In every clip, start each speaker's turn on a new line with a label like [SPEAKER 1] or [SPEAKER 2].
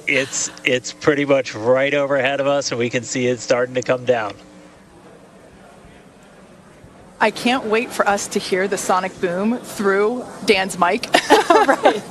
[SPEAKER 1] it's pretty much right overhead of us, and we can see it starting to come down.
[SPEAKER 2] I can't wait for us to hear the sonic boom through Dan's mic.
[SPEAKER 3] Right.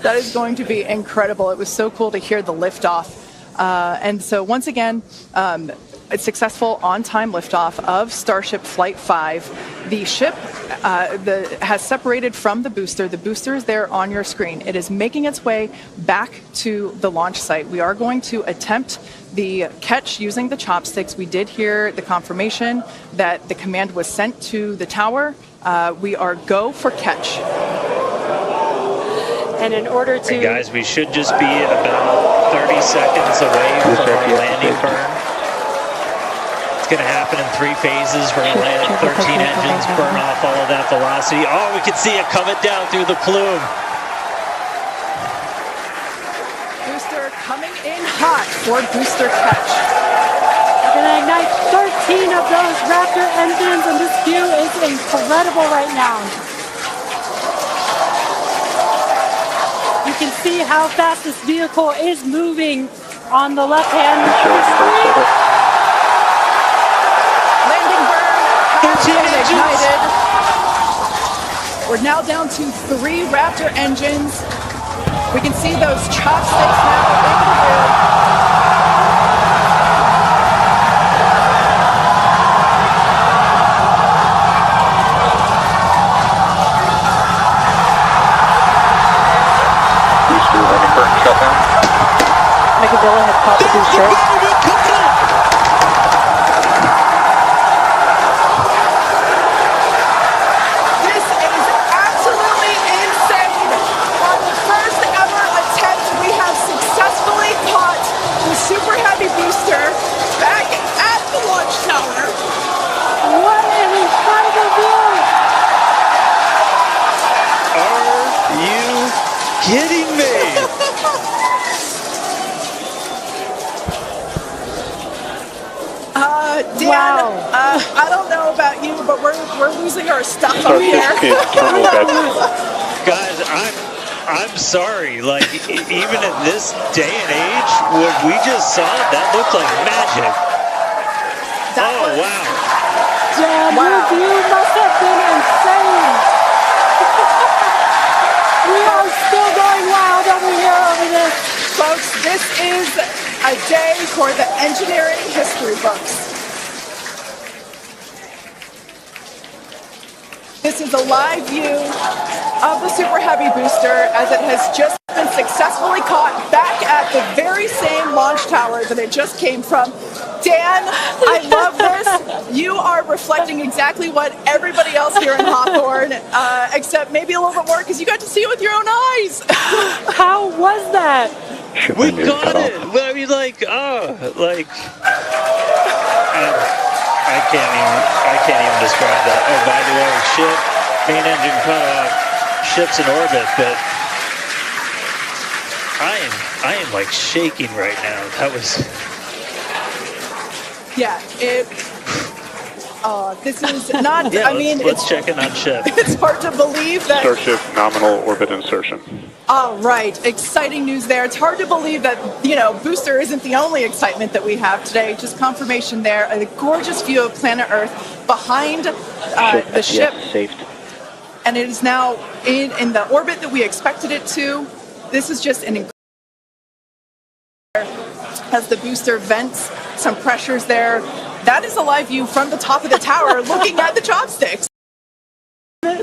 [SPEAKER 2] That is going to be incredible. It was so cool to hear the liftoff. And so once again, a successful on-time liftoff of Starship Flight 5. The ship has separated from the booster. The booster is there on your screen. It is making its way back to the launch site. We are going to attempt the catch using the chopsticks. We did hear the confirmation that the command was sent to the tower. We are go for catch.
[SPEAKER 3] And in order to...
[SPEAKER 1] And guys, we should just be about 30 seconds away from our landing burn. It's going to happen in 3 phases. We're going to land 13 engines, burn off all of that velocity. Oh, we can see it coming down through the plume.
[SPEAKER 2] Booster coming in hot for booster catch.
[SPEAKER 3] We're going to ignite 13 of those Raptor engines, and this view is incredible right now. You can see how fast this vehicle is moving on the left-hand screen.
[SPEAKER 2] Landing burn has been ignited. We're now down to 3 Raptor engines. We can see those chopsticks now in the rear.
[SPEAKER 3] Megadilla had caught the booster.
[SPEAKER 2] This is absolutely insane. On the first ever attempt, we have successfully caught the Super Heavy booster back at the launch tower.
[SPEAKER 3] What an incredible view!
[SPEAKER 1] Are you kidding me?
[SPEAKER 2] Dan,
[SPEAKER 3] wow.
[SPEAKER 2] I don't know about you, but we're losing our stuff up here.
[SPEAKER 1] Guys, I'm sorry. Like, even in this day and age, what we just saw, that looked like magic. Wow.
[SPEAKER 3] Dan, your view must have been insane. We are still going wild over here over this.
[SPEAKER 2] Folks, this is a day for the engineering history books. This is a live view of the Super Heavy booster as it has just been successfully caught back at the very same launch tower that it just came from. Dan, I love this. You are reflecting exactly what everybody else here in Hawthorne, except maybe a little bit more because you got to see it with your own eyes.
[SPEAKER 3] How was that?
[SPEAKER 1] We got it. I mean, I can't even describe that. Oh, by the way, main engine cut off, ship's in orbit, but I am like shaking right now. That was...
[SPEAKER 2] Yeah, this is not,
[SPEAKER 1] yeah,
[SPEAKER 2] I mean,
[SPEAKER 1] let's check in on ship.
[SPEAKER 2] It's hard to believe that.
[SPEAKER 4] Starship nominal orbit insertion.
[SPEAKER 2] Oh, right. Exciting news there. It's hard to believe that, booster isn't the only excitement that we have today. Just confirmation there. A gorgeous view of planet Earth behind the ship.
[SPEAKER 5] Saved.
[SPEAKER 2] And it is now in the orbit that we expected it to. This is just an incredible as the booster vents some pressures there. That is a live view from the top of the tower looking at the chopsticks.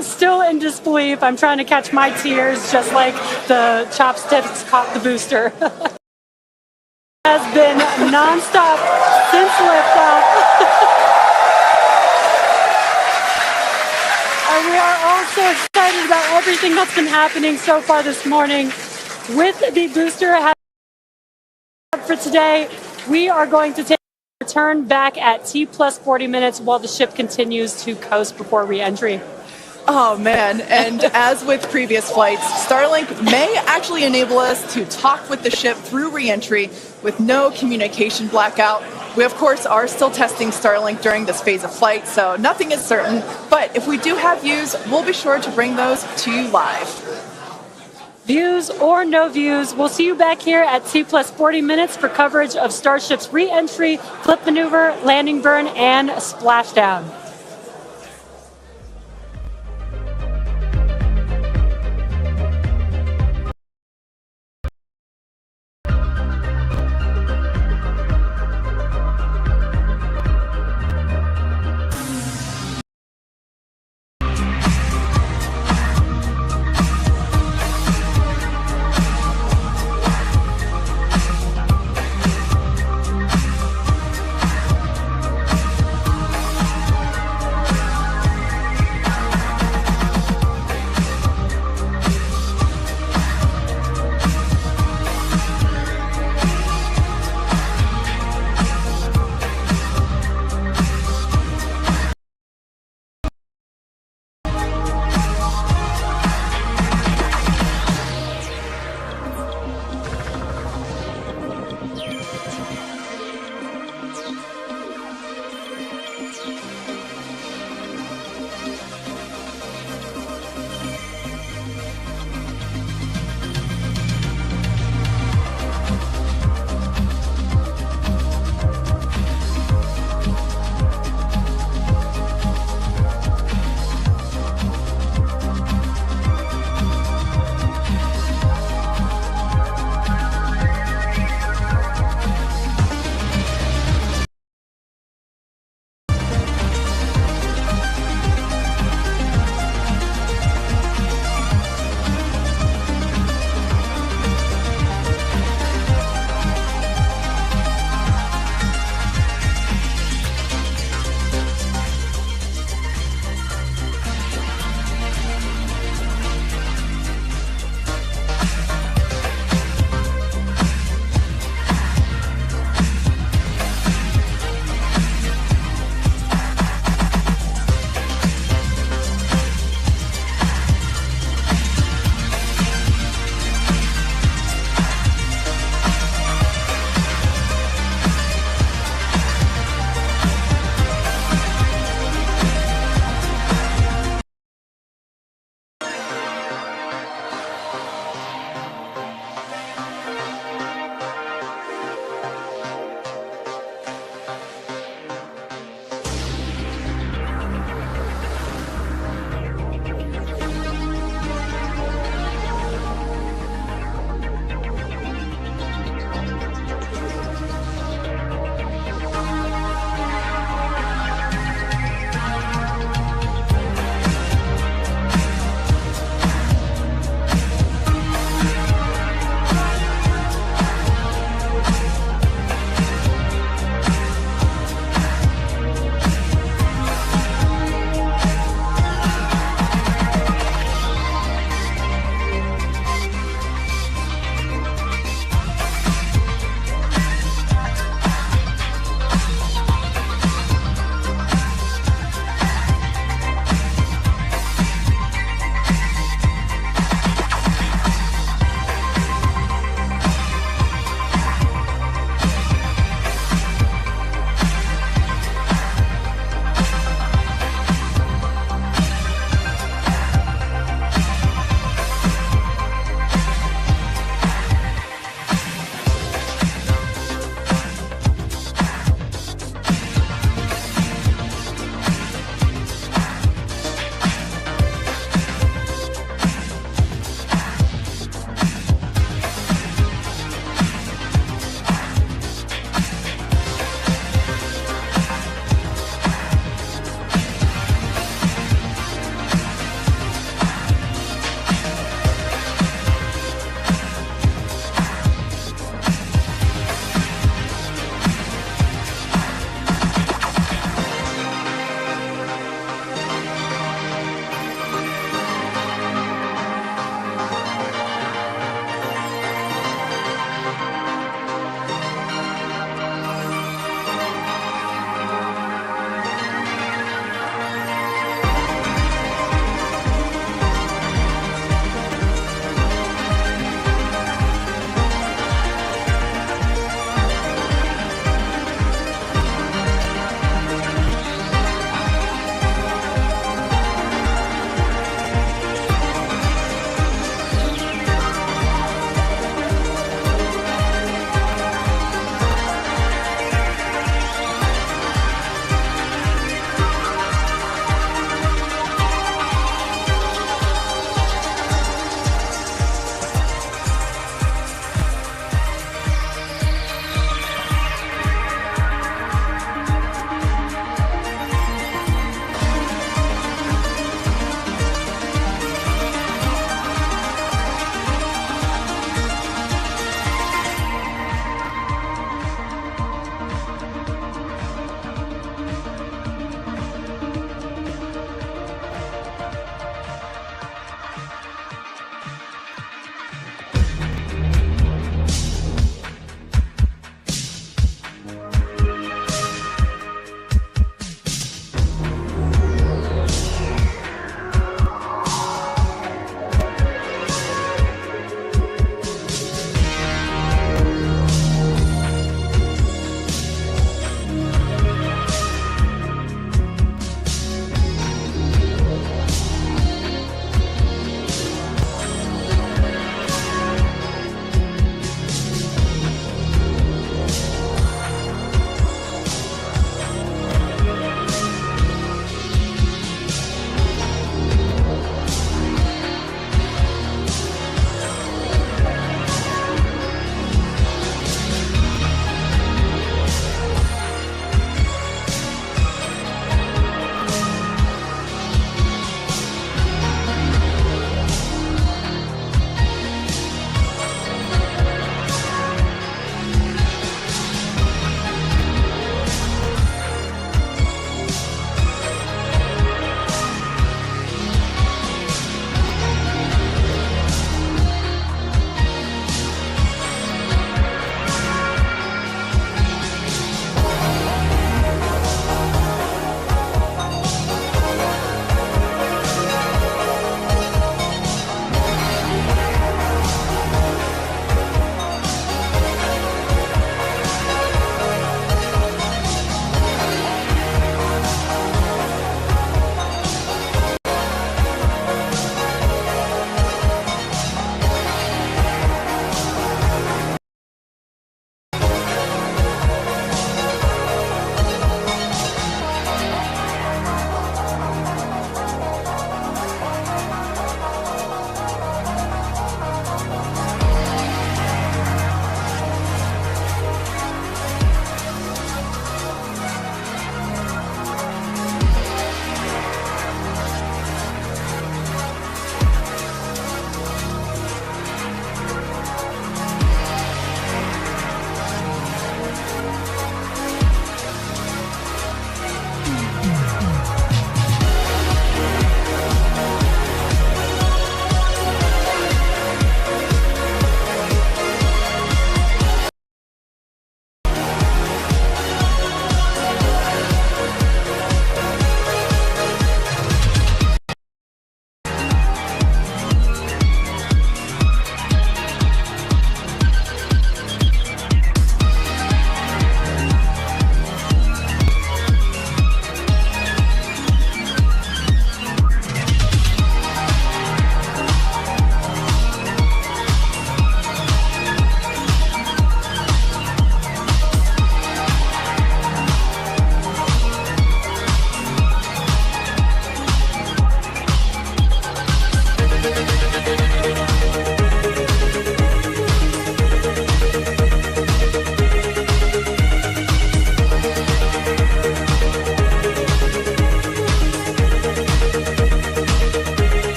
[SPEAKER 3] Still in disbelief. I'm trying to catch my tears just like the chopsticks caught the booster. Has been nonstop since liftoff. And we are all so excited about everything that's been happening so far this morning. With the booster for today, we are going to return back at T plus 40 minutes while the ship continues to coast before re-entry.
[SPEAKER 2] Oh, man. And as with previous flights, Starlink may actually enable us to talk with the ship through re-entry with no communication blackout. We, of course, are still testing Starlink during this phase of flight, so nothing is certain. But if we do have views, we'll be sure to bring those to you live.
[SPEAKER 3] views or no views. We'll see you back here at T+40 minutes for coverage of Starship's re-entry, flip maneuver, landing burn, and splashdown.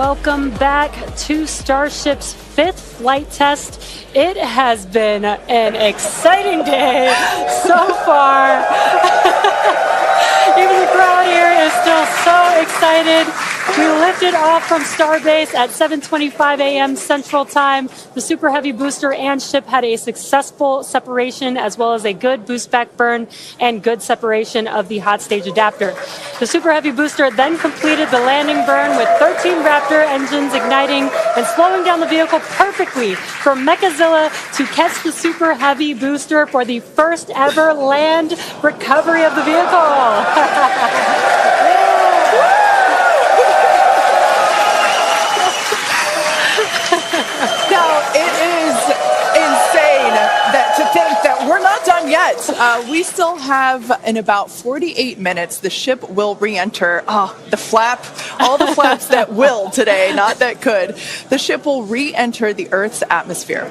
[SPEAKER 3] welcome back to Starship's 5th flight test. It has been an exciting day so far. Even the crowd here is still so excited. We lifted off from Starbase at 7:25 a.m. Central Time. The Super Heavy booster and ship had a successful separation as well as a good boost back burn and good separation of the hot stage adapter. The Super Heavy booster then completed the landing burn with 13 Raptor engines igniting and slowing down the vehicle perfectly for Mechazilla to catch the Super Heavy booster for the first ever land recovery of the vehicle.
[SPEAKER 2] Now, it is insane to think that we're not done yet. We still have, in about 48 minutes, the ship will re-enter. All the flaps that will today, not that could. The ship will re-enter the Earth's atmosphere.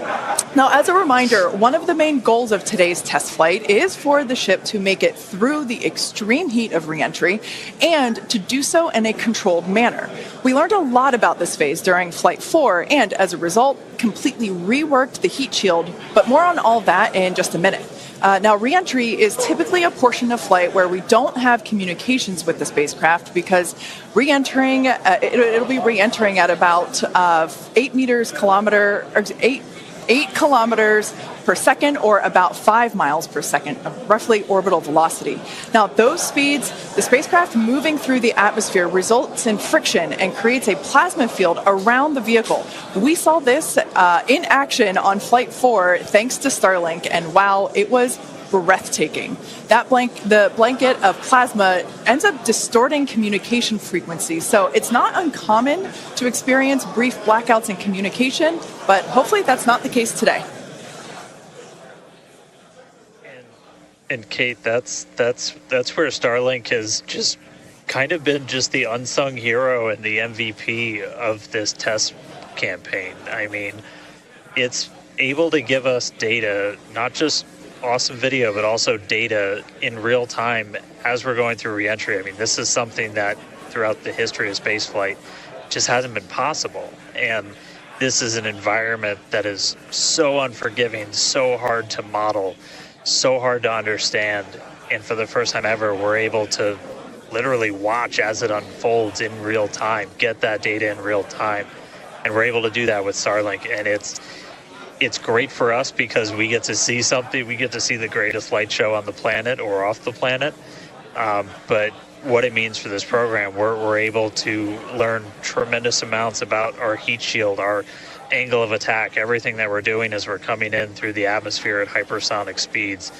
[SPEAKER 2] Now, as a reminder, one of the main goals of today's test flight is for the ship to make it through the extreme heat of re-entry and to do so in a controlled manner. We learned a lot about this phase during Flight 4 and, as a result, completely reworked the heat shield, but more on all that in just a minute. Now, re-entry is typically a portion of flight where we don't have communications with the spacecraft because re-entering, it'll be re-entering at about 8 kilometers per second, or about 5 miles per second of roughly orbital velocity. Now, those speeds, the spacecraft moving through the atmosphere results in friction and creates a plasma field around the vehicle. We saw this in action on Flight 4 thanks to Starlink, and wow, it was breathtaking. The blanket of plasma ends up distorting communication frequencies, so it's not uncommon to experience brief blackouts in communication, but hopefully that's not the case today.
[SPEAKER 1] And Kate, that's where Starlink has just kind of been just the unsung hero and the MVP of this test campaign. I mean, it's able to give us data, not just awesome video, but also data in real time as we're going through reentry. I mean, this is something that throughout the history of spaceflight just hasn't been possible. And this is an environment that is so unforgiving, so hard to model, so hard to understand. And for the first time ever, we're able to literally watch as it unfolds in real time, get that data in real time. And we're able to do that with Starlink. And it's great for us because we get to see something. We get to see the greatest light show on the planet or off the planet. But what it means for this program, we're able to learn tremendous amounts about our heat shield, our angle of attack, everything that we're doing as we're coming in through the atmosphere at hypersonic speeds.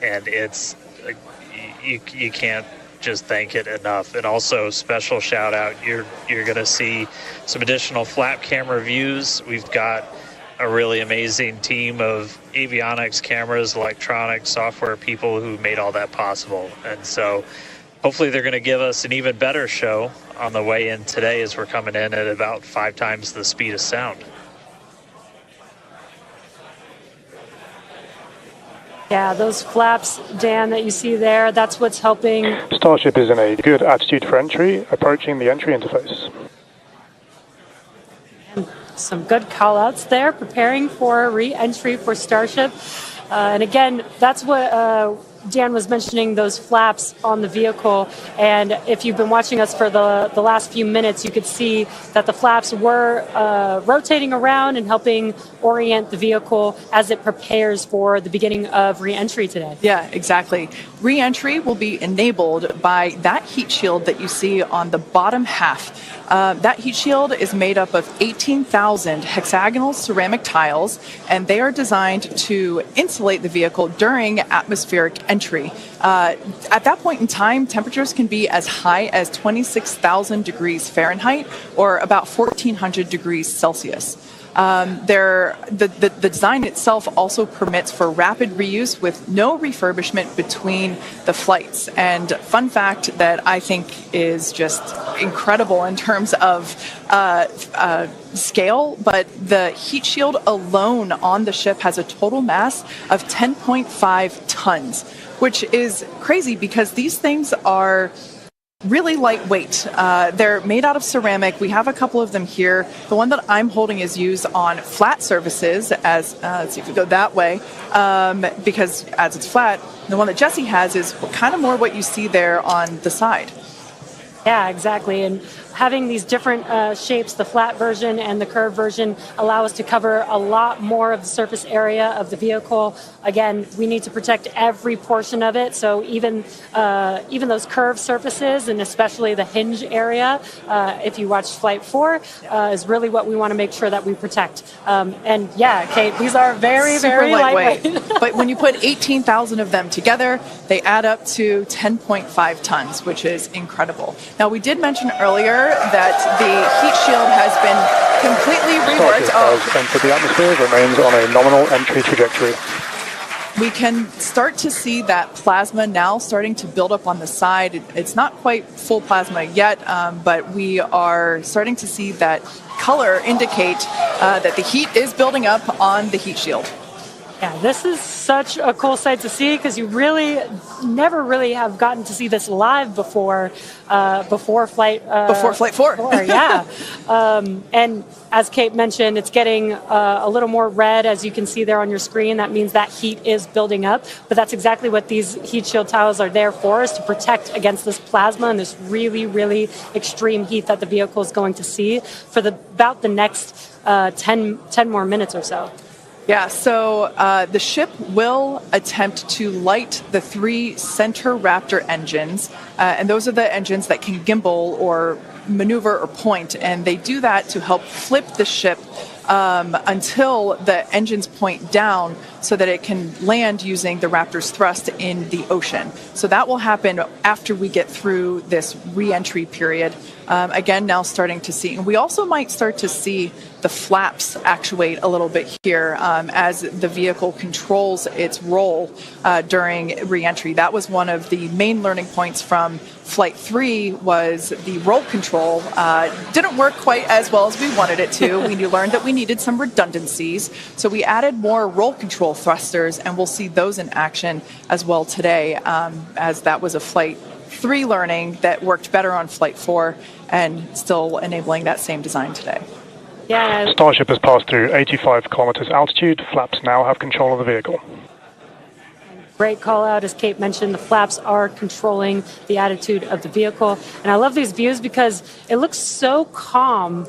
[SPEAKER 1] And it's, you can't just thank it enough. And also, special shout out, you're going to see some additional flap camera views. We've got a really amazing team of avionics, cameras, electronics, software people who made all that possible. And so hopefully they're going to give us an even better show on the way in today as we're coming in at about 5 times the speed of sound.
[SPEAKER 3] Yeah, those flaps, Dan, that you see there, that's what's helping.
[SPEAKER 4] Starship is in a good attitude for entry, approaching the entry interface.
[SPEAKER 3] And some good call-outs there, preparing for re-entry for Starship. And again, that's what Dan was mentioning, those flaps on the vehicle. And if you've been watching us for the last few minutes, you could see that the flaps were rotating around and helping orient the vehicle as it prepares for the beginning of re-entry today.
[SPEAKER 2] Yeah, exactly. Re-entry will be enabled by that heat shield that you see on the bottom half. That heat shield is made up of 18,000 hexagonal ceramic tiles, and they are designed to insulate the vehicle during atmospheric entry. At that point in time, temperatures can be as high as 26,000 degrees Fahrenheit or about 1,400 degrees Celsius. The design itself also permits for rapid reuse with no refurbishment between the flights. And fun fact that I think is just incredible in terms of scale, but the heat shield alone on the ship has a total mass of 10.5 tons, which is crazy because these things are really lightweight. They're made out of ceramic. We have a couple of them here. The one that I'm holding is used on flat surfaces, as let's see if we go that way, because as it's flat. The one that Jesse has is kind of more what you see there on the side.
[SPEAKER 3] Yeah, exactly. And having these different shapes, the flat version and the curved version, allow us to cover a lot more of the surface area of the vehicle. Again, we need to protect every portion of it. So even those curved surfaces, and especially the hinge area, if you watch Flight 4, is really what we want to make sure that we protect. And yeah, Kate, these are very, very lightweight.
[SPEAKER 2] But when you put 18,000 of them together, they add up to 10.5 tons, which is incredible. Now, we did mention earlier that the heat shield has been completely reworked.
[SPEAKER 4] Starship has entered the atmosphere, remains on a nominal entry trajectory.
[SPEAKER 2] We can start to see that plasma now starting to build up on the side. It's not quite full plasma yet, but we are starting to see that color indicate that the heat is building up on the heat shield.
[SPEAKER 3] Yeah, this is such a cool sight to see because you really never really have gotten to see this live before Flight
[SPEAKER 2] 4.
[SPEAKER 3] Yeah. And as Kate mentioned, it's getting a little more red, as you can see there on your screen. That means that heat is building up. But that's exactly what these heat shield tiles are there for, is to protect against this plasma and this really, really extreme heat that the vehicle is going to see for about the next 10 more minutes or so.
[SPEAKER 2] Yeah, so the ship will attempt to light the 3 center Raptor engines, and those are the engines that can gimbal or maneuver or point, and they do that to help flip the ship until the engines point down so that it can land using the Raptor's thrust in the ocean. So that will happen after we get through this re-entry period. Again, now starting to see. And we also might start to see the flaps actuate a little bit here as the vehicle controls its roll during re-entry. That was one of the main learning points from Flight 3 was the roll control didn't work quite as well as we wanted it to. We learned that we needed some redundancies. So we added more roll control thrusters, and we'll see those in action as well today, as that was a Flight 3 learning that worked better on Flight 4 and still enabling that same design today.
[SPEAKER 3] Yeah.
[SPEAKER 4] Starship has passed through 85 kilometers altitude. Flaps now have control of the vehicle.
[SPEAKER 3] Great call out. As Kate mentioned, the flaps are controlling the attitude of the vehicle. And I love these views because it looks so calm.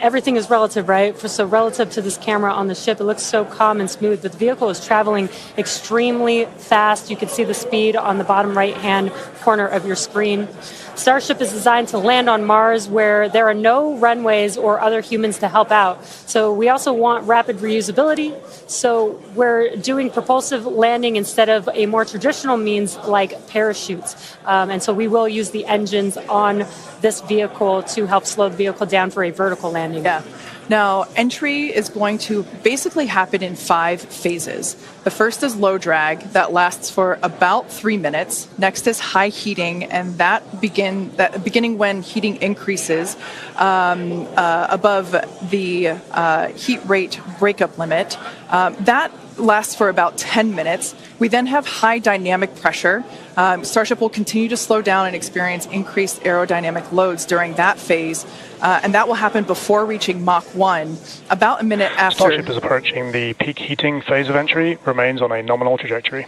[SPEAKER 3] Everything is relative, right? So relative to this camera on the ship, it looks so calm and smooth, but the vehicle is traveling extremely fast. You can see the speed on the bottom right-hand corner of your screen. Starship is designed to land on Mars where there are no runways or other humans to help out. So we also want rapid reusability. So we're doing propulsive landing instead of a more traditional means like parachutes. And so we will use the engines on this vehicle to help slow the vehicle down for a vertical landing.
[SPEAKER 2] Yeah. Now, entry is going to basically happen in 5 phases. The first is low drag. That lasts for about 3 minutes. Next is high heating, and that beginning when heating increases above the heat rate breakup limit. That lasts for about 10 minutes. We then have high dynamic pressure. Starship will continue to slow down and experience increased aerodynamic loads during that phase, and that will happen before reaching Mach 1, about a minute after.
[SPEAKER 4] Starship is approaching the peak heating phase of entry, remains on a nominal trajectory.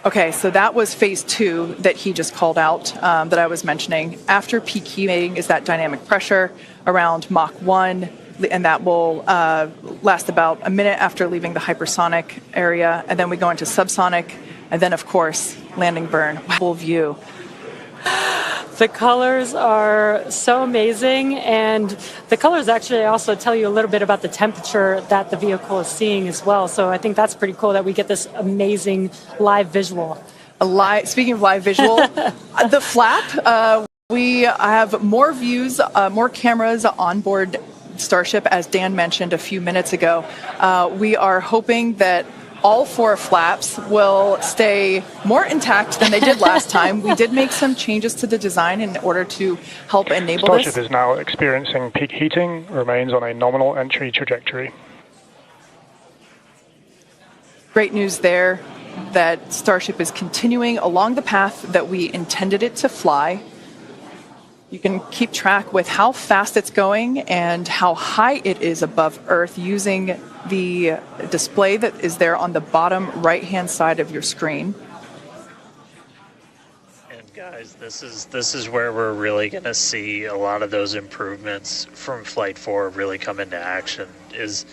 [SPEAKER 2] Okay, so that was phase 2 that he just called out, that I was mentioning. After peak heating is that dynamic pressure around Mach 1, and that will last about a minute after leaving the hypersonic area, and then we go into subsonic, and then, of course, landing burn. Full view.
[SPEAKER 3] The colors are so amazing, and the colors actually also tell you a little bit about the temperature that the vehicle is seeing as well. So I think that's pretty cool that we get this amazing live visual.
[SPEAKER 2] Speaking of live visual, the flap, we have more views, more cameras on board Starship, as Dan mentioned a few minutes ago. We are hoping that all 4 flaps will stay more intact than they did last time. We did make some changes to the design in order to help enable
[SPEAKER 4] Starship
[SPEAKER 2] this.
[SPEAKER 4] is now experiencing peak heating, remains on a nominal entry trajectory.
[SPEAKER 2] Great news there that Starship is continuing along the path that we intended it to fly. You can keep track with how fast it's going and how high it is above Earth using the display that is there on the bottom right-hand side of your screen.
[SPEAKER 1] And guys, this is where we're really going to see a lot of those improvements from Flight 4 really come into action. Is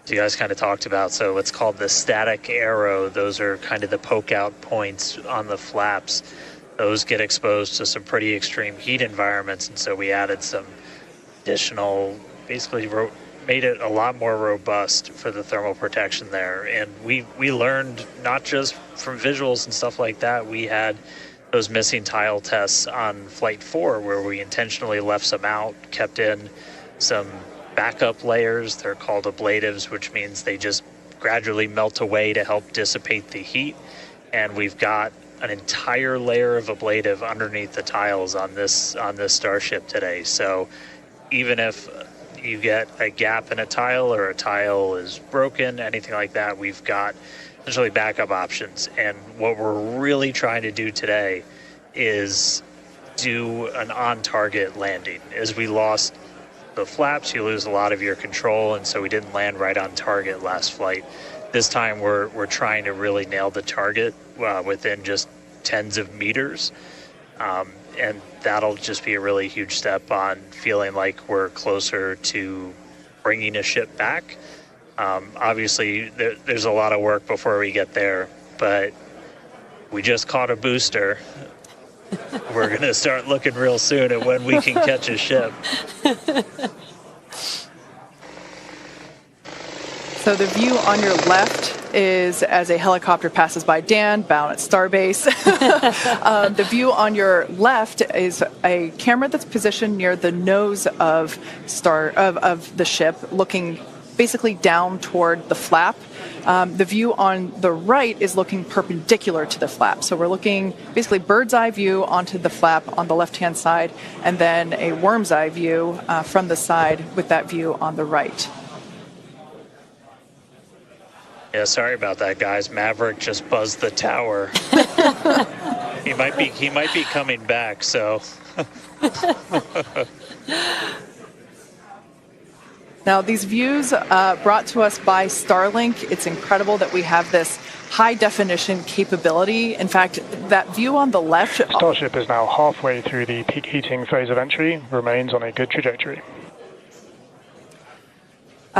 [SPEAKER 1] you guys kind of talked about, so it's called the static arrow. Those are kind of the poke out points on the flaps. Those get exposed to some pretty extreme heat environments, and so we added some additional, basically made it a lot more robust for the thermal protection there. And we learned not just from visuals and stuff like that. We had those missing tile tests on Flight 4 where we intentionally left some out, kept in some backup layers. They're called ablatives, which means they just gradually melt away to help dissipate the heat. And we've got an entire layer of ablative underneath the tiles on this Starship today. So even if you get a gap in a tile or a tile is broken, anything like that, we've got essentially backup options. And what we're really trying to do today is do an on-target landing. As we lost the flaps, you lose a lot of your control, and so we didn't land right on target last flight. This time we're trying to really nail the target within just tens of meters, and that'll just be a really huge step on feeling like we're closer to bringing a ship back. Obviously, there's a lot of work before we get there, but we just caught a booster. We're going to start looking real soon at when we can catch a ship.
[SPEAKER 2] So the view on your left is as a helicopter passes by Dan, bound at Starbase. The view on your left is a camera that's positioned near the nose of the ship, looking basically down toward the flap. The view on the right is looking perpendicular to the flap. So we're looking basically bird's eye view onto the flap on the left-hand side, and then a worm's eye view from the side with that view on the right.
[SPEAKER 1] Yeah, sorry about that, guys. Maverick just buzzed the tower. He might be coming back, so.
[SPEAKER 2] Now, these views brought to us by Starlink. It's incredible that we have this high-definition capability. In fact, that view on the left...
[SPEAKER 4] Starship is now halfway through the peak heating phase of entry, remains on a good trajectory.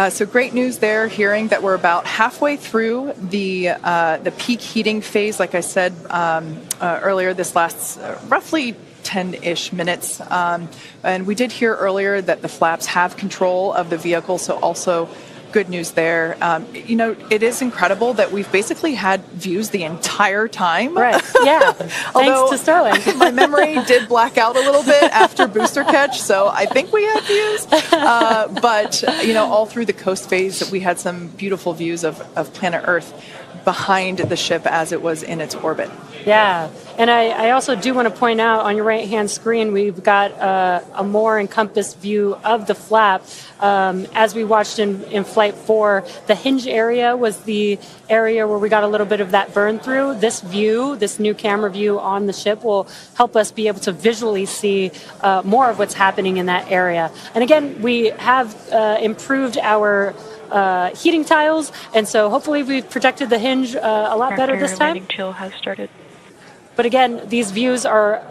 [SPEAKER 2] So great news there, hearing that we're about halfway through the peak heating phase. Like I said earlier, this lasts roughly 10-ish minutes. And we did hear earlier that the flaps have control of the vehicle, so also good news there. It is incredible that we've basically had views the entire time.
[SPEAKER 3] Right, yeah. Thanks to Starlink.
[SPEAKER 2] My memory did black out a little bit after booster catch, so I think we had views. But all through the coast phase, we had some beautiful views of planet Earth behind the ship as it was in its orbit.
[SPEAKER 3] Yeah, and I also do want to point out on your right-hand screen, we've got a more encompassed view of the flap. As we watched in Flight 4, the hinge area was the area where we got a little bit of that burn through. This view, this new camera view on the ship, will help us be able to visually see more of what's happening in that area. And again, we have improved our heating tiles, and so hopefully we've protected the hinge a lot better this time.
[SPEAKER 5] Landing chill has started.
[SPEAKER 3] But again, these views are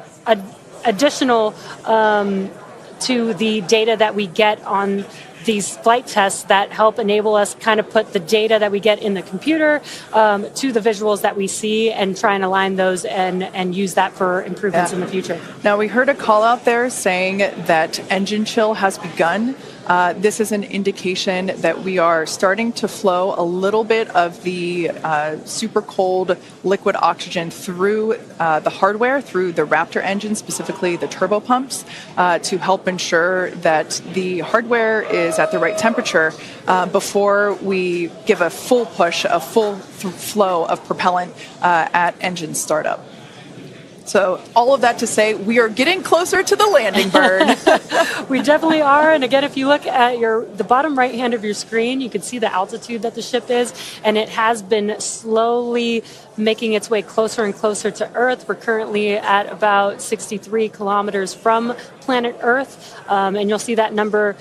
[SPEAKER 3] additional to the data that we get on these flight tests that help enable us kind of put the data that we get in the computer to the visuals that we see and try and align those and use that for improvements in the future.
[SPEAKER 2] Now, we heard a call out there saying that engine chill has begun. This is an indication that we are starting to flow a little bit of the super cold liquid oxygen through the hardware, through the Raptor engine, specifically the turbo pumps, to help ensure that the hardware is at the right temperature before we give a full push, a full flow of propellant at engine startup. So all of that to say, we are getting closer to the landing burn.
[SPEAKER 3] We definitely are. And again, if you look at the bottom right hand of your screen, you can see the altitude that the ship is, and it has been slowly making its way closer and closer to Earth. We're currently at about 63 kilometers from planet Earth, and you'll see that number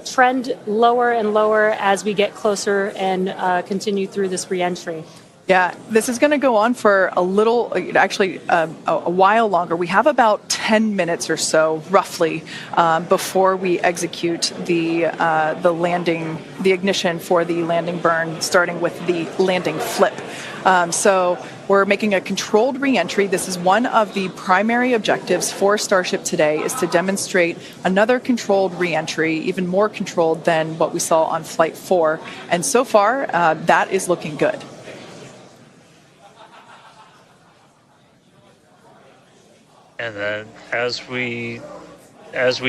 [SPEAKER 3] trend lower and lower as we get closer and continue through this reentry.
[SPEAKER 2] Yeah, this is going to go on for a little, actually a while longer. We have about 10 minutes or so, roughly, before we execute the landing, the ignition for the landing burn, starting with the landing flip. So we're making a controlled reentry. This is one of the primary objectives for Starship today, is to demonstrate another controlled reentry, even more controlled than what we saw on Flight 4. And so far, that is looking good.
[SPEAKER 1] And then as we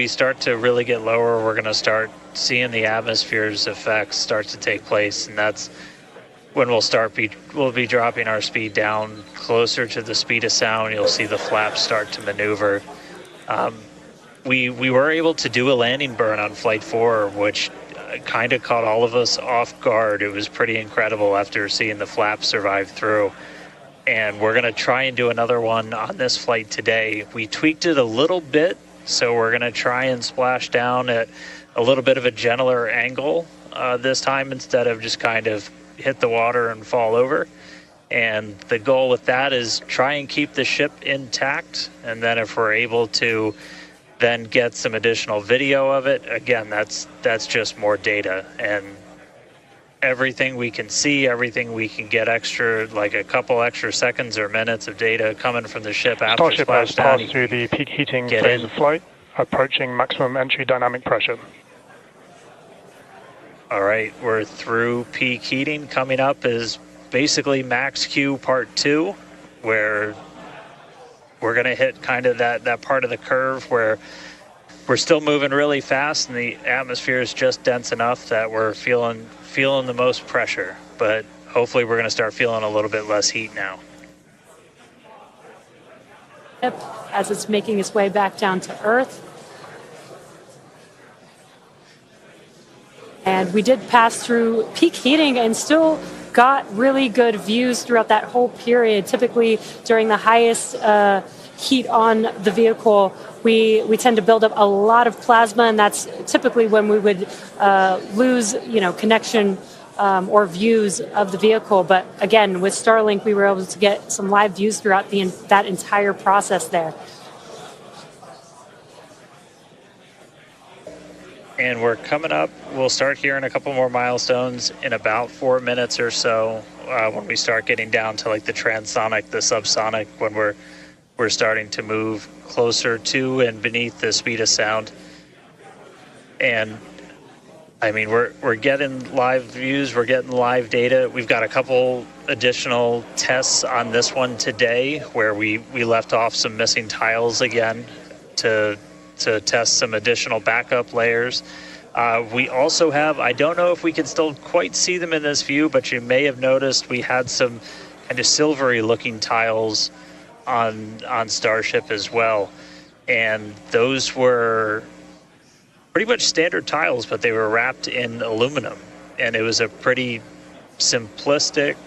[SPEAKER 1] start to really get lower, we're going to start seeing the atmosphere's effects start to take place, and that's when we'll be dropping our speed down closer to the speed of sound. You'll see the flaps start to maneuver. We were able to do a landing burn on Flight 4, which kind of caught all of us off guard. It was pretty incredible after seeing the flaps survive through. And we're going to try and do another one on this flight today. We tweaked it a little bit, so we're going to try and splash down at a little bit of a gentler angle this time, instead of just kind of hit the water and fall over. And the goal with that is try and keep the ship intact, and then if we're able to then get some additional video of it, again, that's just more data. And everything we can see, everything we can get extra, like a couple extra seconds or minutes of data coming from the ship after
[SPEAKER 4] Starship has
[SPEAKER 1] splashdown.
[SPEAKER 4] passed through the peak heating phase of flight, approaching maximum entry dynamic pressure.
[SPEAKER 1] All right, we're through peak heating. Coming up is basically max Q part 2, where we're going to hit kind of that part of the curve where we're still moving really fast and the atmosphere is just dense enough that we're feeling the most pressure, but hopefully we're going to start feeling a little bit less heat now.
[SPEAKER 3] As it's making its way back down to Earth. And we did pass through peak heating and still got really good views throughout that whole period. Typically during the highest heat on the vehicle, we tend to build up a lot of plasma, and that's typically when we would lose, connection or views of the vehicle. But again, with Starlink, we were able to get some live views throughout that entire process there.
[SPEAKER 1] And we're coming up. We'll start hearing a couple more milestones in about 4 minutes or so when we start getting down to like the transonic, the subsonic, when we're starting to move closer to and beneath the speed of sound. And I mean, we're getting live views, we're getting live data. We've got a couple additional tests on this one today where we left off some missing tiles again to test some additional backup layers. We also have, I don't know if we can still quite see them in this view, but you may have noticed we had some kind of silvery looking tiles on Starship as well. And those were pretty much standard tiles, but they were wrapped in aluminum. And it was a pretty simplistic,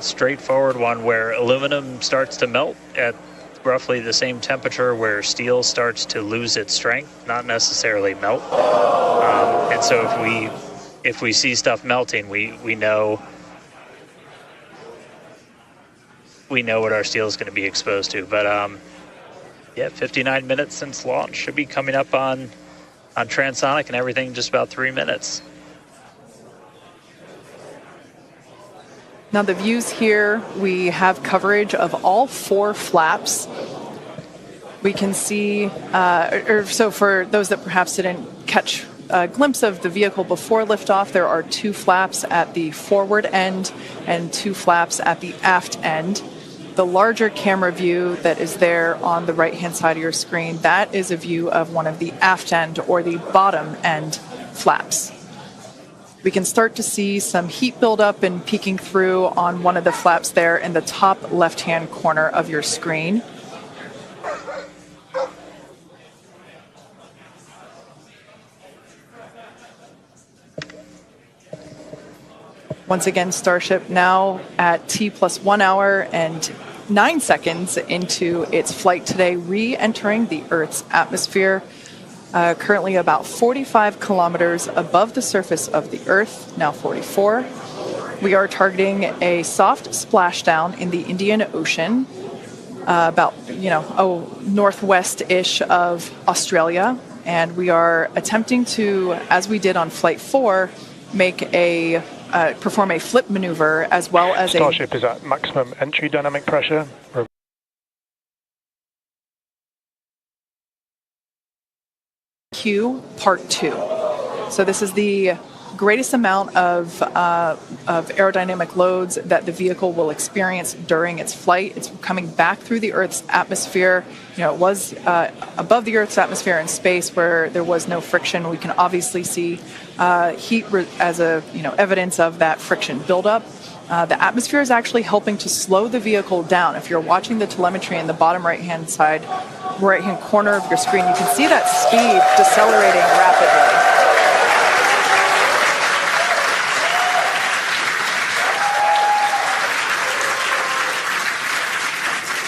[SPEAKER 1] straightforward one where aluminum starts to melt at roughly the same temperature where steel starts to lose its strength, not necessarily melt. And so if we see stuff melting, we know what our steel is going to be exposed to. But yeah, 59 minutes since launch, should be coming up on transonic and everything just about 3 minutes.
[SPEAKER 2] Now the views here, we have coverage of all 4 flaps. We can see, so for those that perhaps didn't catch a glimpse of the vehicle before liftoff, there are 2 flaps at the forward end and 2 flaps at the aft end. The larger camera view that is there on the right-hand side of your screen, that is a view of one of the aft end or the bottom end flaps. We can start to see some heat buildup and peeking through on one of the flaps there in the top left-hand corner of your screen. Once again, Starship now at T+1 hour and 9 seconds into its flight today, re-entering the Earth's atmosphere. Currently about 45 kilometers above the surface of the Earth, now 44. We are targeting a soft splashdown in the Indian Ocean, about, northwest-ish of Australia. And we are attempting to, as we did on Flight 4, perform a flip maneuver as well as
[SPEAKER 4] Starship is at maximum entry dynamic pressure.
[SPEAKER 2] Q Part 2. So this is the greatest amount of aerodynamic loads that the vehicle will experience during its flight. It's coming back through the Earth's atmosphere. It was above the Earth's atmosphere in space where there was no friction. We can obviously see heat as evidence of that friction buildup. The atmosphere is actually helping to slow the vehicle down. If you're watching the telemetry in the bottom right-hand corner of your screen, you can see that speed decelerating rapidly.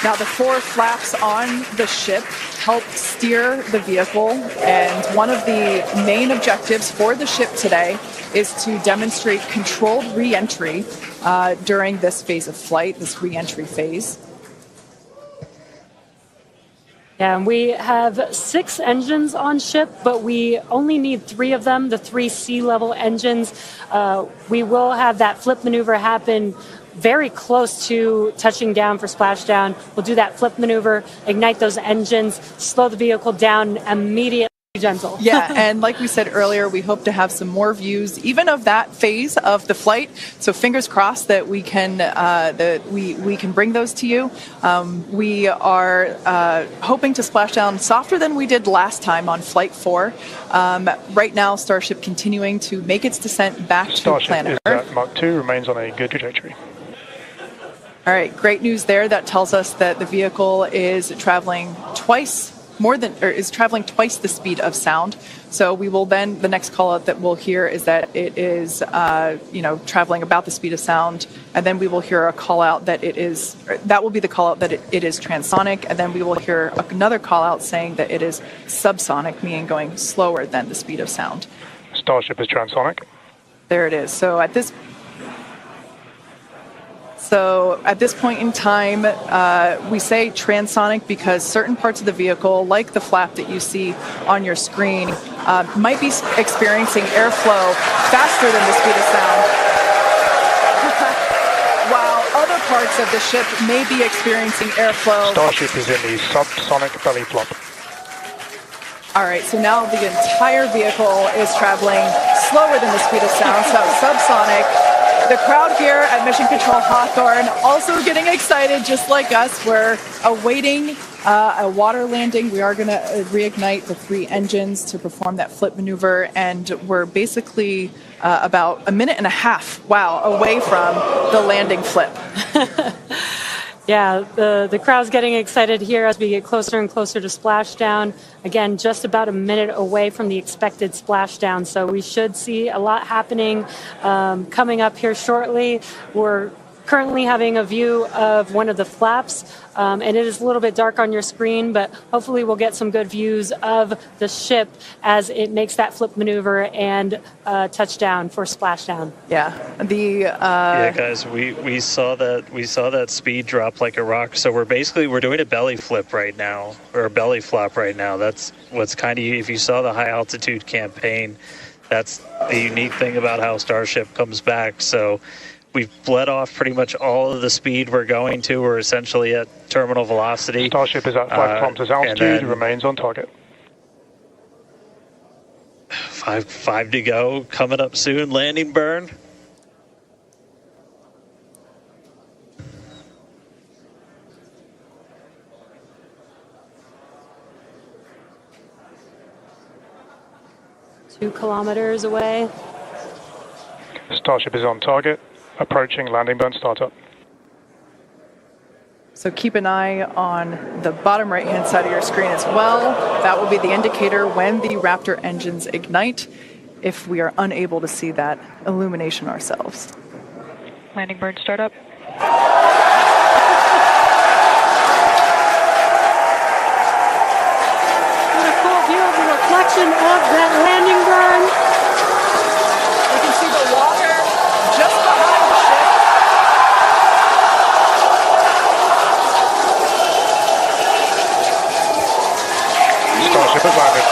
[SPEAKER 2] Now, the 4 flaps on the ship help steer the vehicle, and one of the main objectives for the ship today is to demonstrate controlled re-entry during this phase of flight, this re-entry phase.
[SPEAKER 3] Yeah, and we have 6 engines on ship, but we only need 3 of them, the 3 sea-level engines. We will have that flip maneuver happen very close to touching down for splashdown. We'll do that flip maneuver, ignite those engines, slow the vehicle down immediately. Gentle.
[SPEAKER 2] Yeah, and like we said earlier, we hope to have some more views, even of that phase of the flight. So fingers crossed that we can we can bring those to you. We are hoping to splash down softer than we did last time on Flight 4. Right now, Starship continuing to make its descent back to planet Earth.
[SPEAKER 4] Starship Mark II remains on a good trajectory.
[SPEAKER 2] All right, great news there. That tells us that the vehicle is traveling twice the speed of sound. So we will then, the next call out that we'll hear is that it is, traveling about the speed of sound. And then we will hear a call out that that will be the call out that it is transonic. And then we will hear another call out saying that it is subsonic, meaning going slower than the speed of sound.
[SPEAKER 4] Starship is transonic.
[SPEAKER 2] There it is. So at this point in time, we say transonic because certain parts of the vehicle, like the flap that you see on your screen, might be experiencing airflow faster than the speed of sound, while other parts of the ship may be experiencing airflow.
[SPEAKER 4] Starship is in the subsonic belly flop.
[SPEAKER 2] All right, so now the entire vehicle is traveling slower than the speed of sound, so subsonic. The crowd here at Mission Control Hawthorne also getting excited, just like us. We're awaiting a water landing. We are going to reignite the 3 engines to perform that flip maneuver, and we're basically about a minute and a half, away from the landing flip.
[SPEAKER 3] Yeah, the crowd's getting excited here as we get closer and closer to splashdown. Again, just about a minute away from the expected splashdown, so we should see a lot happening coming up here shortly. We're currently having a view of one of the flaps, and it is a little bit dark on your screen, but hopefully we'll get some good views of the ship as it makes that flip maneuver and touchdown for splashdown.
[SPEAKER 2] Yeah,
[SPEAKER 1] guys, we saw that speed drop like a rock. So we're doing a belly flip right now, or a belly flop right now. That's what's kind of, if you saw the high altitude campaign, that's the unique thing about how Starship comes back. So we've bled off pretty much all of the speed we're going to. We're essentially at terminal velocity.
[SPEAKER 4] Starship is at 5 kilometers altitude, remains on target.
[SPEAKER 1] 5 to go, coming up soon, landing burn.
[SPEAKER 3] Two kilometers away.
[SPEAKER 4] Starship is on target, approaching landing burn startup.
[SPEAKER 2] So keep an eye on the bottom right-hand side of your screen as well. That will be the indicator when the Raptor engines ignite, if we are unable to see that illumination ourselves.
[SPEAKER 5] Landing burn startup.
[SPEAKER 3] What a cool view of the reflection of that landing burn.
[SPEAKER 2] You can see the water just behind the ship.
[SPEAKER 4] Starship has landed.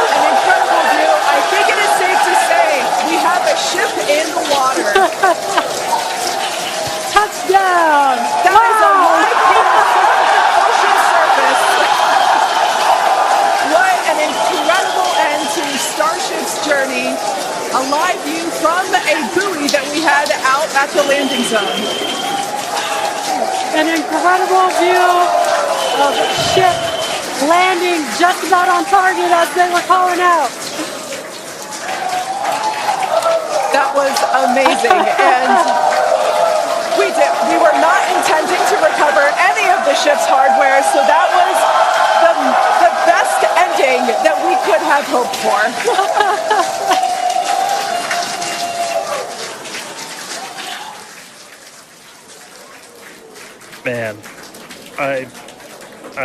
[SPEAKER 2] An incredible view. I think it is safe to say we have a ship in the water.
[SPEAKER 3] Touchdown!
[SPEAKER 2] That is a live camera from the ocean surface. What an incredible end to Starship's journey. A live view from a buoy that we had out at the landing zone.
[SPEAKER 3] An incredible view of ship landing just about on target as they were calling out.
[SPEAKER 2] That was amazing. And we were not intending to recover any of the ship's hardware, so that was the best ending that we could have hoped for.
[SPEAKER 1] Man, I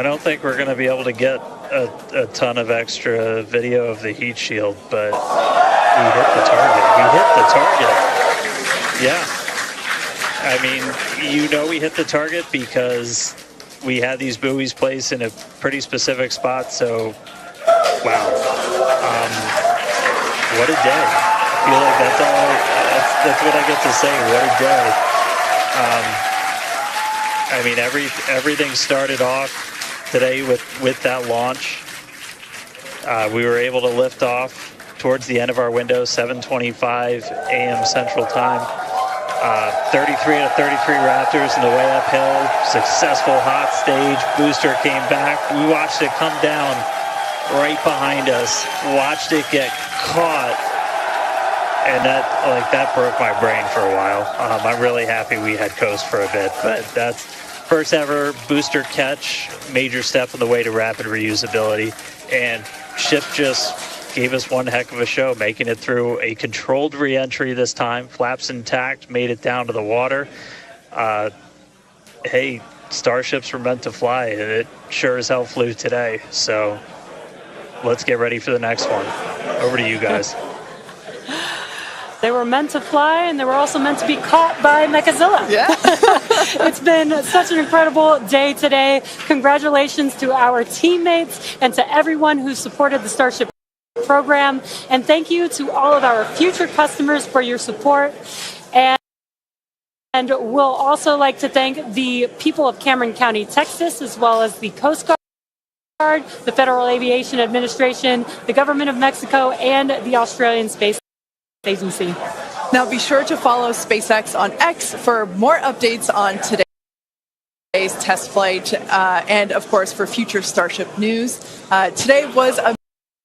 [SPEAKER 1] don't think we're going to be able to get a ton of extra video of the heat shield, but we hit the target. We hit the target. Yeah. I mean, you know we hit the target because we had these buoys placed in a pretty specific spot, so wow. What a day. I feel like that's what I get to say. What a day. I mean, everything started off today with that launch. We were able to lift off towards the end of our window, 7:25 a.m. Central Time. 33 out of 33 Raptors in the way uphill. Successful hot stage. Booster came back. We watched it come down right behind us. Watched it get caught. And that broke my brain for a while. I'm really happy we had coast for a bit, but that's first ever booster catch, major step on the way to rapid reusability, and ship just gave us one heck of a show, making it through a controlled re-entry this time, flaps intact, made it down to the water. Hey, starships were meant to fly, and it sure as hell flew today, so let's get ready for the next one. Over to you guys.
[SPEAKER 3] They were meant to fly, and they were also meant to be caught by Mechazilla.
[SPEAKER 2] Yeah.
[SPEAKER 3] It's been such an incredible day today. Congratulations to our teammates and to everyone who supported the Starship program. And thank you to all of our future customers for your support. And we'll also like to thank the people of Cameron County, Texas, as well as the Coast Guard, the Federal Aviation Administration, the Government of Mexico, and the Australian Space Agency.
[SPEAKER 2] Now be sure to follow SpaceX on X for more updates on today's test flight and, of course, for future Starship news. Today was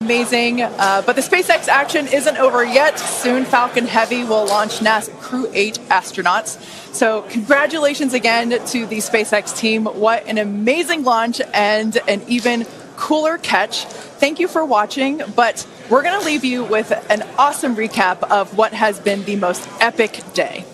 [SPEAKER 2] amazing, but the SpaceX action isn't over yet. Soon Falcon Heavy will launch NASA Crew-8 astronauts. So congratulations again to the SpaceX team. What an amazing launch and an even cooler catch. Thank you for watching, but we're going to leave you with an awesome recap of what has been the most epic day.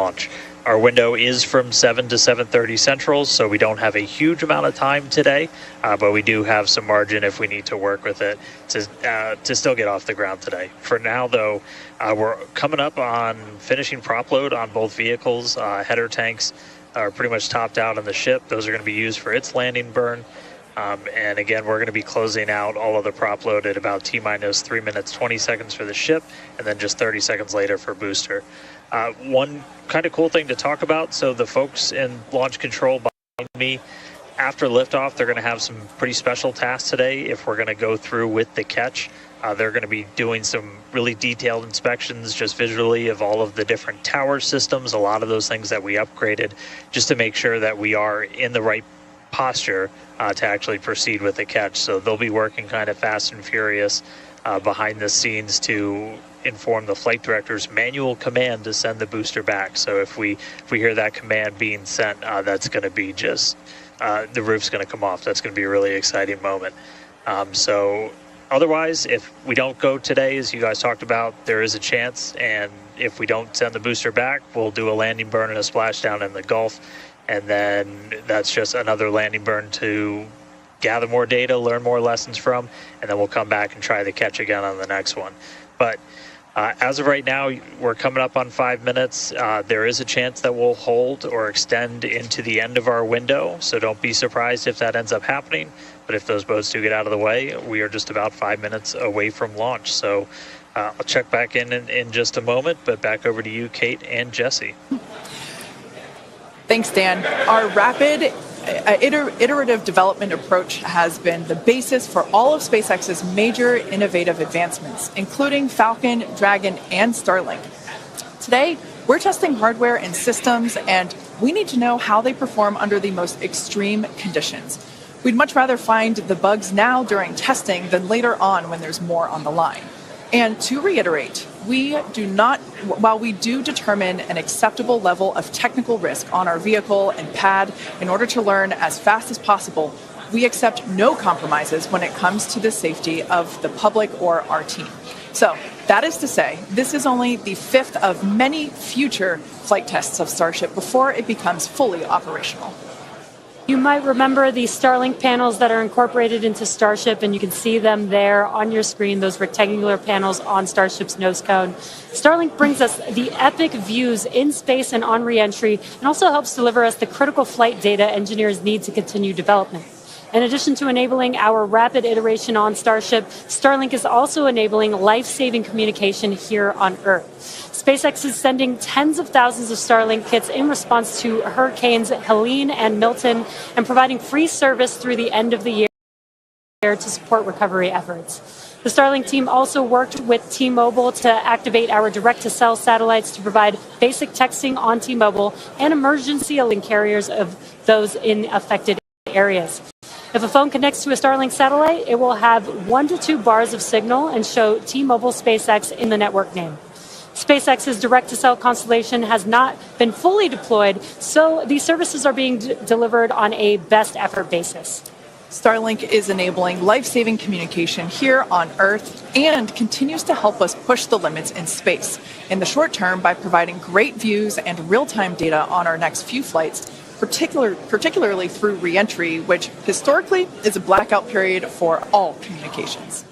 [SPEAKER 1] launch. Our window is from 7 to 7:30 Central, so we don't have a huge amount of time today, but we do have some margin if we need to work with it to still get off the ground today. For now, though, we're coming up on finishing prop load on both vehicles. Header tanks are pretty much topped out on the ship. Those are going to be used for its landing burn. And again, we're going to be closing out all of the prop load at about T-minus 3 minutes, 20 seconds for the ship, and then just 30 seconds later for booster. One kind of cool thing to talk about, so the folks in launch control behind me, after liftoff, they're going to have some pretty special tasks today. If we're going to go through with the catch, they're going to be doing some really detailed inspections just visually of all of the different tower systems, a lot of those things that we upgraded, just to make sure that we are in the right posture to actually proceed with the catch. So they'll be working kind of fast and furious behind the scenes to inform the flight director's manual command to send the booster back. So if we hear that command being sent, that's going to be just the roof's going to come off. That's going to be a really exciting moment. So otherwise, if we don't go today, as you guys talked about, there is a chance, and if we don't send the booster back, we'll do a landing burn and a splashdown in the Gulf, and then that's just another landing burn to gather more data, learn more lessons from, and then we'll come back and try the catch again on the next one. But as of right now, we're coming up on 5 minutes. There is a chance that we'll hold or extend into the end of our window, so don't be surprised if that ends up happening. But if those boats do get out of the way, we are just about 5 minutes away from launch. So I'll check back in just a moment, but back over to you, Kate and Jesse.
[SPEAKER 2] Thanks, Dan. Our rapid iterative development approach has been the basis for all of SpaceX's major innovative advancements, including Falcon, Dragon, and Starlink. Today, we're testing hardware and systems, and we need to know how they perform under the most extreme conditions. We'd much rather find the bugs now during testing than later on when there's more on the line. And to reiterate, while we do determine an acceptable level of technical risk on our vehicle and pad in order to learn as fast as possible, we accept no compromises when it comes to the safety of the public or our team. So that is to say, this is only the fifth of many future flight tests of Starship before it becomes fully operational.
[SPEAKER 3] You might remember the Starlink panels that are incorporated into Starship, and you can see them there on your screen, those rectangular panels on Starship's nose cone. Starlink brings us the epic views in space and on re-entry, and also helps deliver us the critical flight data engineers need to continue development. In addition to enabling our rapid iteration on Starship, Starlink is also enabling life-saving communication here on Earth. SpaceX is sending tens of thousands of Starlink kits in response to Hurricanes Helene and Milton, and providing free service through the end of the year to support recovery efforts. The Starlink team also worked with T-Mobile to activate our direct-to-cell satellites to provide basic texting on T-Mobile and emergency link carriers of those in affected areas. If a phone connects to a Starlink satellite, it will have 1 to 2 bars of signal and show T-Mobile SpaceX in the network name. SpaceX's direct-to-cell constellation has not been fully deployed, so these services are being delivered on a best effort basis.
[SPEAKER 2] Starlink is enabling life-saving communication here on Earth and continues to help us push the limits in space. In the short term, by providing great views and real-time data on our next few flights, particularly through re-entry, which historically is a blackout period for all communications.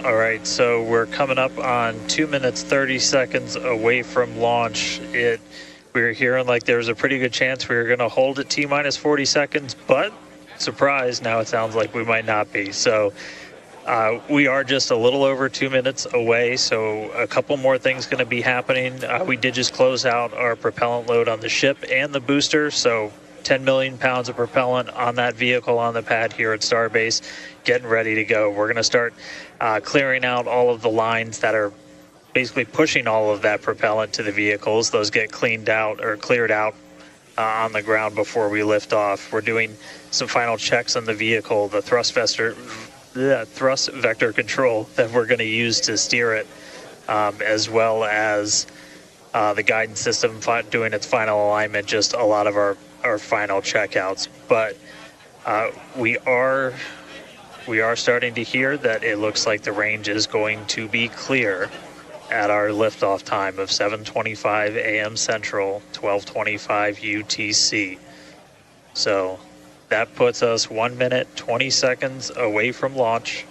[SPEAKER 1] All right, so we're coming up on 2 minutes, 30 seconds away from launch. We were hearing like there was a pretty good chance we were going to hold at T-minus 40 seconds, but surprise, now it sounds like we might not be. So we are just a little over 2 minutes away, so a couple more things going to be happening. We did just close out our propellant load on the ship and the booster, so 10 million pounds of propellant on that vehicle on the pad here at Starbase, getting ready to go. We're going to start clearing out all of the lines that are basically pushing all of that propellant to the vehicles. Those get cleaned out or cleared out on the ground before we lift off. We're doing some final checks on the vehicle, the thrust vector control that we're going to use to steer it, as well as the guidance system doing its final alignment, just a lot of our final checkouts. But We are starting to hear that it looks like the range is going to be clear at our liftoff time of 7:25 a.m. Central, 12:25 UTC. So that puts us 1 minute, 20 seconds away from launch.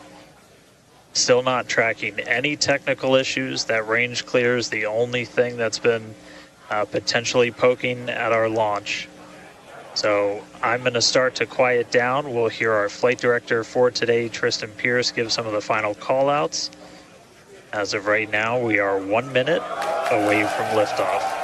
[SPEAKER 1] Still not tracking any technical issues. That range clear is the only thing that's been potentially poking at our launch. So I'm going to start to quiet down. We'll hear our flight director for today, Tristan Pierce, give some of the final call outs. As of right now, we are 1 minute away from liftoff.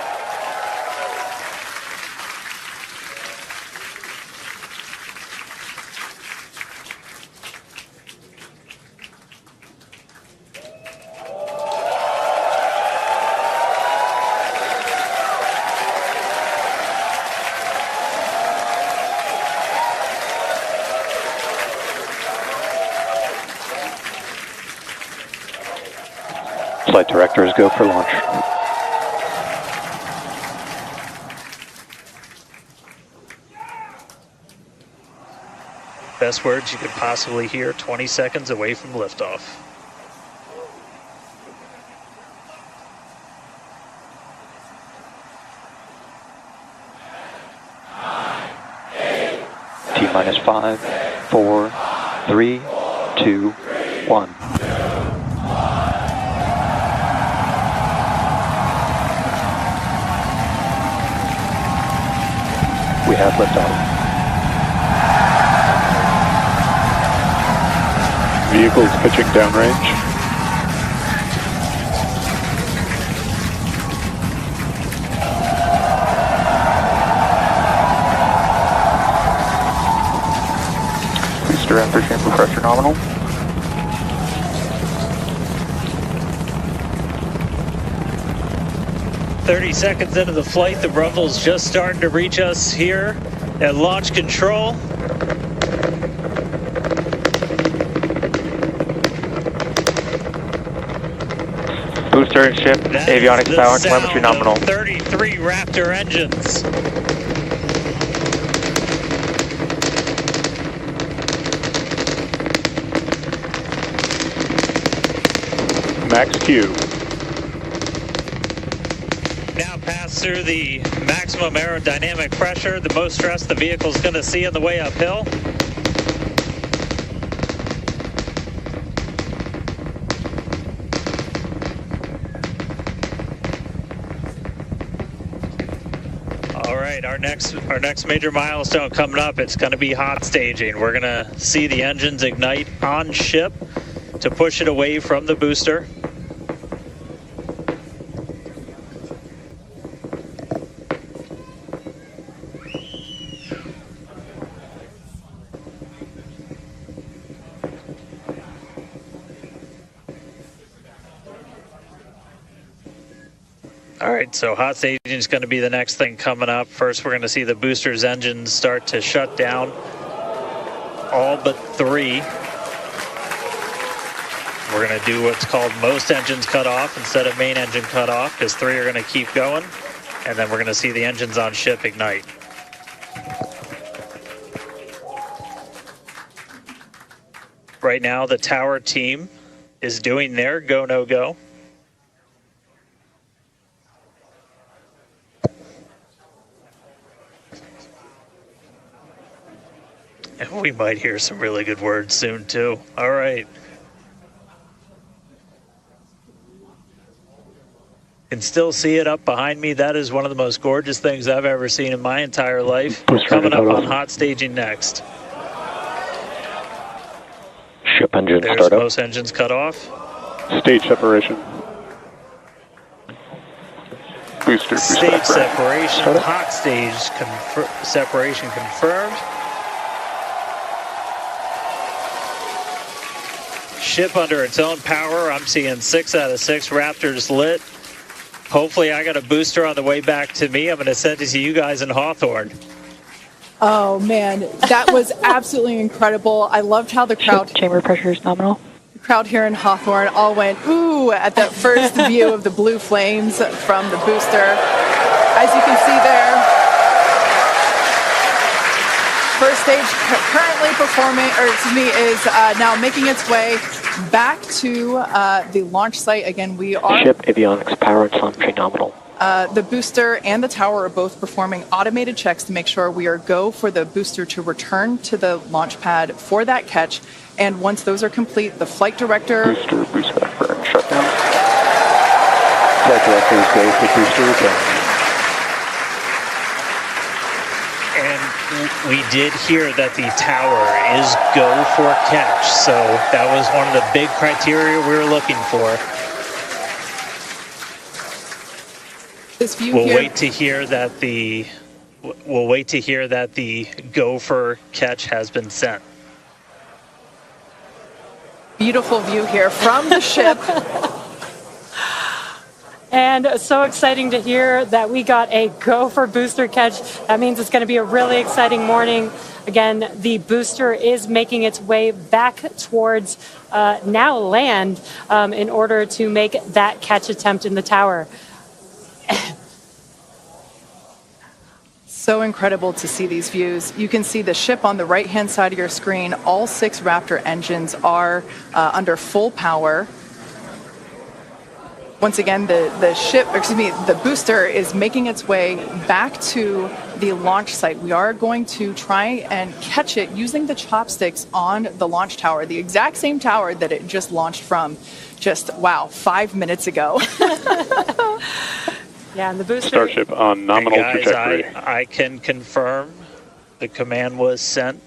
[SPEAKER 6] Flight directors go for launch.
[SPEAKER 1] Best words you could possibly hear, 20 seconds away from liftoff.
[SPEAKER 6] T-minus 5, 4, 3, 2, 1. We have liftoff.
[SPEAKER 4] Vehicles pitching downrange.
[SPEAKER 6] Booster after chamber pressure nominal.
[SPEAKER 1] "30 seconds into the flight, the rumble's just starting to reach us here at launch control.
[SPEAKER 6] Booster and ship,
[SPEAKER 1] That
[SPEAKER 6] avionics
[SPEAKER 1] is the
[SPEAKER 6] power,
[SPEAKER 1] sound
[SPEAKER 6] telemetry nominal.
[SPEAKER 1] of 33 Raptor engines.
[SPEAKER 4] Max Q.
[SPEAKER 1] Now pass through the maximum aerodynamic pressure, the most stress the vehicle's going to see on the way uphill. All right, our next major milestone coming up, it's going to be hot staging. We're going to see the engines ignite on ship to push it away from the booster. All right, so hot staging is going to be the next thing coming up. First, we're going to see the booster's engines start to shut down. All but 3. We're going to do what's called most engines cut off instead of main engine cut off, because 3 are going to keep going. And then we're going to see the engines on ship ignite. Right now, the tower team is doing their go, no go. And we might hear some really good words soon, too. All right. Can still see it up behind me. That is one of the most gorgeous things I've ever seen in my entire life. Coming up on hot staging next.
[SPEAKER 6] Ship engine
[SPEAKER 1] There's
[SPEAKER 6] startup.
[SPEAKER 1] most engines cut off.
[SPEAKER 4] Stage separation.
[SPEAKER 6] Booster
[SPEAKER 1] Stage separation. Hot stage separation confirmed. Ship under its own power. I'm seeing 6 out of 6 Raptors lit. Hopefully I got a booster on the way back to me. I'm going to send it to you guys in Hawthorne.
[SPEAKER 2] Oh man, that was absolutely incredible. I loved how the crowd
[SPEAKER 5] Chamber pressure is nominal.
[SPEAKER 2] here in Hawthorne all went ooh at that first view of the blue flames from the booster. As you can see there, First stage currently performing, or excuse me, is now making its way back to the launch site. Again, we are...
[SPEAKER 6] Ship avionics power and telemetry nominal.
[SPEAKER 2] The booster and the tower are both performing automated checks to make sure we are go for the booster to return to the launch pad for that catch. And once those are complete, the flight director...
[SPEAKER 6] Booster, boost back burn, shutdown. Flight director is go for booster return.
[SPEAKER 1] And we did hear that the tower is go for catch, so that was one of the big criteria we were looking for.
[SPEAKER 2] This view
[SPEAKER 1] We'll
[SPEAKER 2] here,
[SPEAKER 1] wait to hear that the go for catch has been sent.
[SPEAKER 2] beautiful view here from the ship.
[SPEAKER 3] And so exciting to hear that we got a go for booster catch. That means it's going to be a really exciting morning. Again, the booster is making its way back towards now land in order to make that catch attempt in the tower.
[SPEAKER 2] So incredible to see these views. You can see the ship on the right-hand side of your screen. All 6 Raptor engines are under full power. Once again, the booster is making its way back to the launch site. We are going to try and catch it using the chopsticks on the launch tower, the exact same tower that it just launched from just, 5 minutes ago.
[SPEAKER 3] Yeah, and the booster...
[SPEAKER 7] Starship on nominal
[SPEAKER 1] Guys,
[SPEAKER 7] trajectory.
[SPEAKER 1] I can confirm the command was sent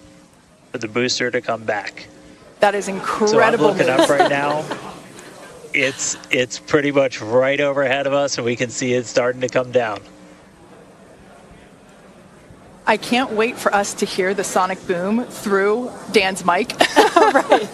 [SPEAKER 1] for the booster to come back.
[SPEAKER 2] That is incredible.
[SPEAKER 1] So I'm looking
[SPEAKER 2] news.
[SPEAKER 1] up right now. It's pretty much right overhead of us, and we can see it starting to come down.
[SPEAKER 2] I can't wait for us to hear the sonic boom through Dan's mic.
[SPEAKER 3] Right.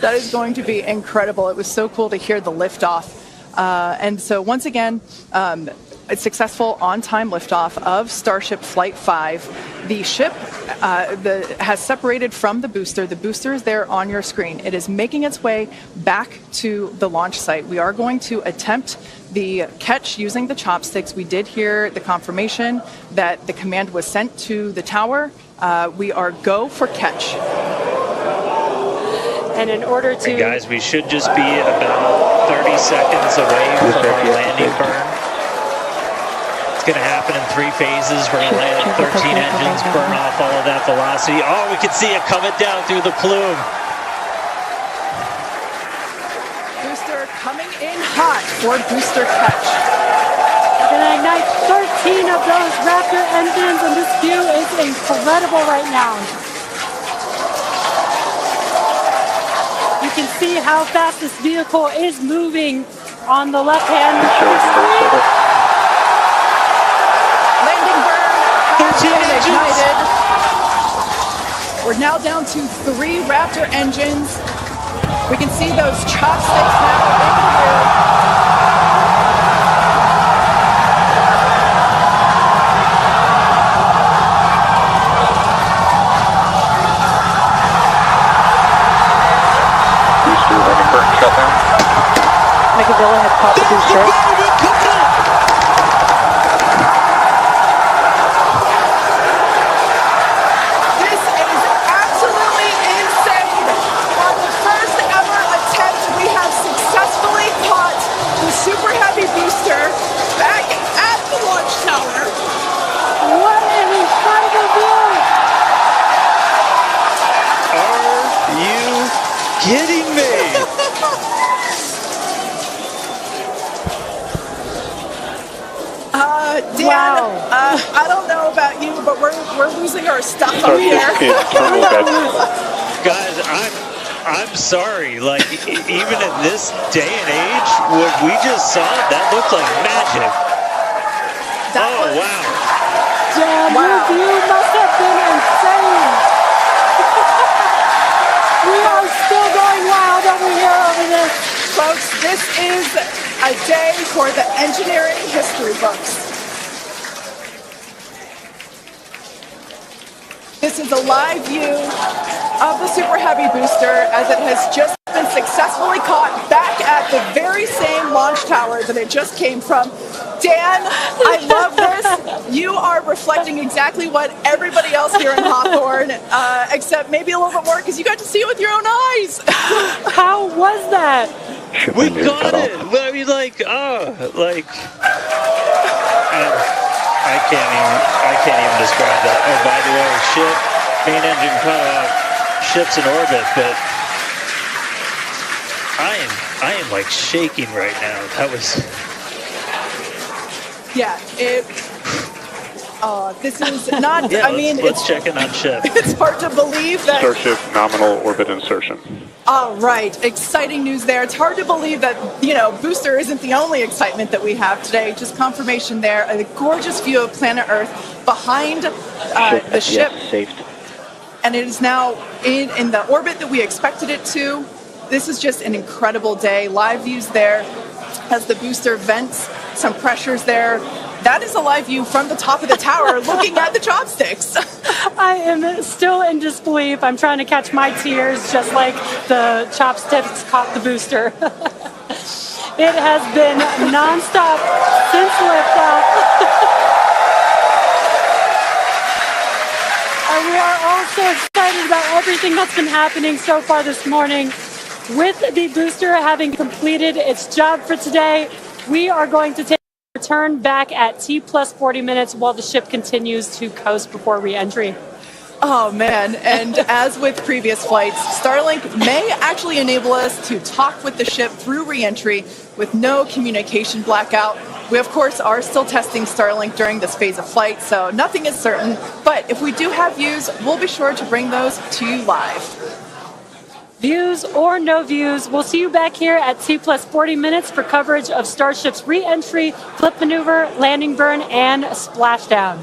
[SPEAKER 2] That is going to be incredible. It was so cool to hear the liftoff. And so once again, a successful on-time liftoff of Starship Flight 5. The ship has separated from the booster. The booster is there on your screen. It is making its way back to the launch site. We are going to attempt the catch using the chopsticks. We did hear the confirmation that the command was sent to the tower. We are go for catch.
[SPEAKER 3] And in order to...
[SPEAKER 1] And guys, we should just be about 30 seconds away from our landing burn. It's going to happen in 3 phases. We're going to land 13 engines, burn off all of that velocity. Oh, we can see it coming down through the plume.
[SPEAKER 2] Booster coming in hot for booster catch.
[SPEAKER 3] We're going to ignite 13 of those Raptor engines, and this view is incredible right now. You can see how fast this vehicle is moving on the left-hand screen.
[SPEAKER 2] Landing burn has
[SPEAKER 1] 13
[SPEAKER 2] been
[SPEAKER 1] engines.
[SPEAKER 2] ignited. We're now down to 3 Raptor engines. We can see those chopsticks now in the air.
[SPEAKER 3] Make a go ahead, pop the booster.
[SPEAKER 2] This is absolutely insane. On the first ever attempt, we have successfully caught the Super Heavy booster back at the launch tower.
[SPEAKER 3] What an incredible view!
[SPEAKER 1] Are you kidding me?
[SPEAKER 2] Dan,
[SPEAKER 3] Wow.
[SPEAKER 2] I don't know about you, but we're losing our stuff up here.
[SPEAKER 1] Guys, I'm sorry. Like, even in this day and age, what we just saw, that looked like magic. Wow.
[SPEAKER 3] Dan,
[SPEAKER 2] Wow.
[SPEAKER 3] your view must have been insane. We are still going wild over here over this.
[SPEAKER 2] Folks, this is a day for the engineering history books. This is a live view of the Super Heavy booster as it has just been successfully caught back at the very same launch tower that it just came from. Dan, I love this. You are reflecting exactly what everybody else here in Hawthorne, except maybe a little bit more because you got to see it with your own eyes.
[SPEAKER 3] How was that?
[SPEAKER 1] We got it. I mean, I can't even describe that. Oh, by the way, main engine cut off, ship's in orbit, but I am like shaking right now. That was.
[SPEAKER 2] Yeah, this is not,
[SPEAKER 1] Yeah,
[SPEAKER 2] I mean,
[SPEAKER 1] let's check in on ship.
[SPEAKER 2] It's hard to believe that.
[SPEAKER 6] Starship nominal orbit insertion.
[SPEAKER 2] All right, exciting news there. It's hard to believe that, booster isn't the only excitement that we have today. Just confirmation there. A gorgeous view of planet Earth behind the ship.
[SPEAKER 6] Yes, saved.
[SPEAKER 2] And it is now in the orbit that we expected it to. This is just an incredible day. Live views there as the booster vents some pressures there. That is a live view from the top of the tower looking at the chopsticks.
[SPEAKER 3] I am still in disbelief. I'm trying to catch my tears just like the chopsticks caught the booster. It has been nonstop since liftoff. And we are all so excited about everything that's been happening so far this morning. With the booster having completed its job for today, we are going to take a return back at T plus 40 minutes while the ship continues to coast before re-entry.
[SPEAKER 2] Oh, man. And as with previous flights, Starlink may actually enable us to talk with the ship through re-entry with no communication blackout. We, of course, are still testing Starlink during this phase of flight, so nothing is certain. But if we do have views, we'll be sure to bring those to you live.
[SPEAKER 3] Views or no views, we'll see you back here at T plus 40 minutes for coverage of Starship's re-entry, flip maneuver, landing burn, and splashdown.